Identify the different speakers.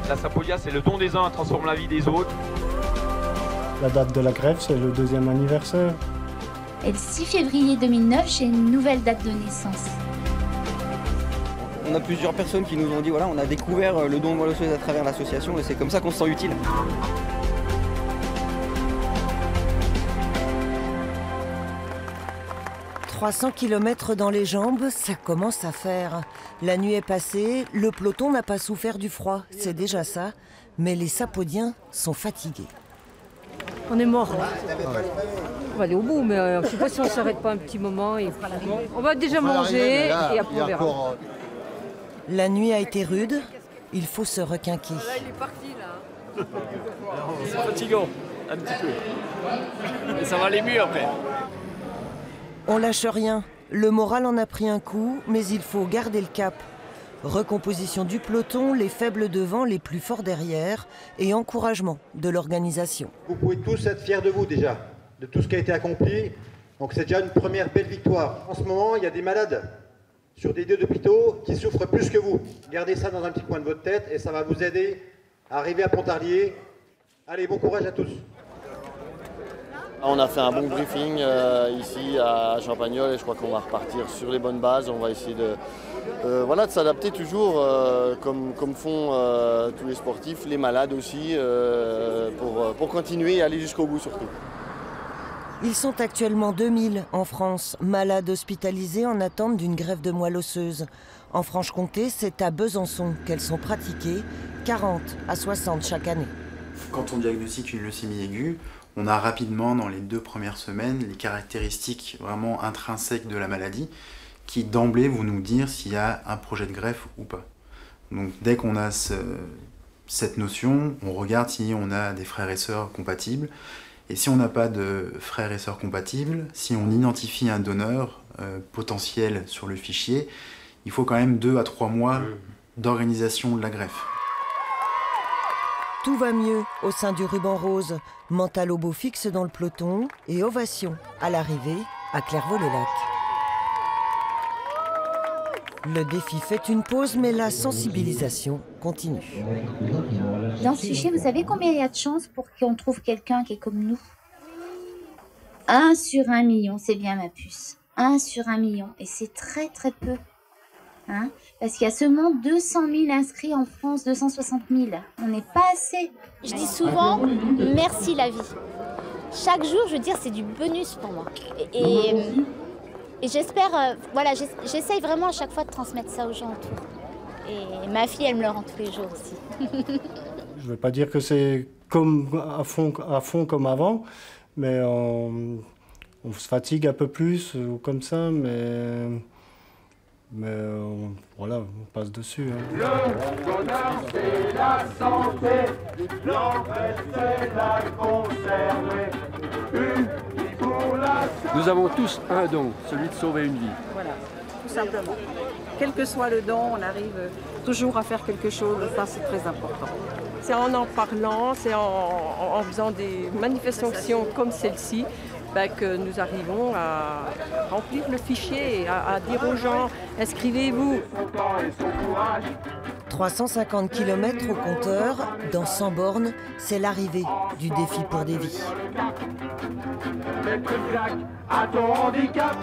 Speaker 1: La Sapodia, c'est le don des uns transforme la vie des autres.
Speaker 2: La date de la greffe, c'est le 2e anniversaire.
Speaker 3: Et le 6 février 2009, j'ai une nouvelle date de naissance.
Speaker 4: On a plusieurs personnes qui nous ont dit voilà, on a découvert le don de moelle osseuse à travers l'association et c'est comme ça qu'on se sent utile.
Speaker 5: « 300 km dans les jambes, ça commence à faire. La nuit est passée, le peloton n'a pas souffert du froid, c'est déjà ça. Mais les sapodiens sont fatigués.
Speaker 6: On est mort là. On va aller au bout, mais je ne sais pas si on ne s'arrête pas un petit moment. Et on va déjà manger et après on verra.
Speaker 5: La nuit a été rude, il faut se requinquer.
Speaker 6: Là, il est parti là.
Speaker 7: C'est fatigant, un petit peu. Mais ça va aller mieux après.
Speaker 5: On lâche rien, le moral en a pris un coup, mais il faut garder le cap. Recomposition du peloton, les faibles devant, les plus forts derrière, et encouragement de l'organisation.
Speaker 8: Vous pouvez tous être fiers de vous déjà, de tout ce qui a été accompli. Donc c'est déjà une première belle victoire. En ce moment, il y a des malades sur des lits d'hôpitaux qui souffrent plus que vous. Gardez ça dans un petit coin de votre tête et ça va vous aider à arriver à Pontarlier. Allez, bon courage à tous.
Speaker 9: On a fait un bon briefing ici à Champagnole et je crois qu'on va repartir sur les bonnes bases. On va essayer de s'adapter toujours comme font tous les sportifs, les malades aussi, pour continuer et aller jusqu'au bout surtout.
Speaker 5: Ils sont actuellement 2000 en France, malades hospitalisés en attente d'une greffe de moelle osseuse. En Franche-Comté, c'est à Besançon qu'elles sont pratiquées, 40 à 60 chaque année.
Speaker 10: Quand on diagnostique une leucémie aiguë, on a rapidement, dans les 2 premières semaines, les caractéristiques vraiment intrinsèques de la maladie qui, d'emblée, vont nous dire s'il y a un projet de greffe ou pas. Donc, dès qu'on a cette notion, on regarde si on a des frères et sœurs compatibles. Et si on n'a pas de frères et sœurs compatibles, si on identifie un donneur potentiel sur le fichier, il faut quand même 2 à 3 mois d'organisation de la greffe.
Speaker 5: Tout va mieux au sein du ruban rose. Mental au beau fixe dans le peloton et ovation à l'arrivée à Clairvaux-les-Lacs. Le défi fait une pause, mais la sensibilisation continue.
Speaker 3: Dans ce fichier, vous savez combien il y a de chances pour qu'on trouve quelqu'un qui est comme nous? 1 sur 1 million, c'est bien ma puce. 1 sur 1 million, et c'est très très peu. Hein, parce qu'il y a seulement 200 000 inscrits en France, 260 000. On n'est pas assez.
Speaker 11: Je dis souvent, merci la vie. Chaque jour, je veux dire, c'est du bonus pour moi. Et j'espère, j'essaye vraiment à chaque fois de transmettre ça aux gens autour. Et ma fille, elle me le rend tous les jours aussi.
Speaker 2: Je ne veux pas dire que c'est comme à fond comme avant, mais on se fatigue un peu plus ou comme ça, mais voilà, on passe dessus. Hein.
Speaker 12: Le bonheur, c'est la santé, l'envers, c'est la conserver. Une vie pour la santé.
Speaker 7: Nous avons tous un don, celui de sauver une vie.
Speaker 13: Voilà, tout simplement. Quel que soit le don, on arrive toujours à faire quelque chose, ça c'est très important. C'est en parlant, c'est en faisant des manifestations comme celle-ci, que nous arrivons à remplir le fichier et à dire aux gens, inscrivez-vous.
Speaker 5: 350 km au compteur, dans 100 bornes, c'est l'arrivée du défi pour des vies.
Speaker 12: À ton handicap.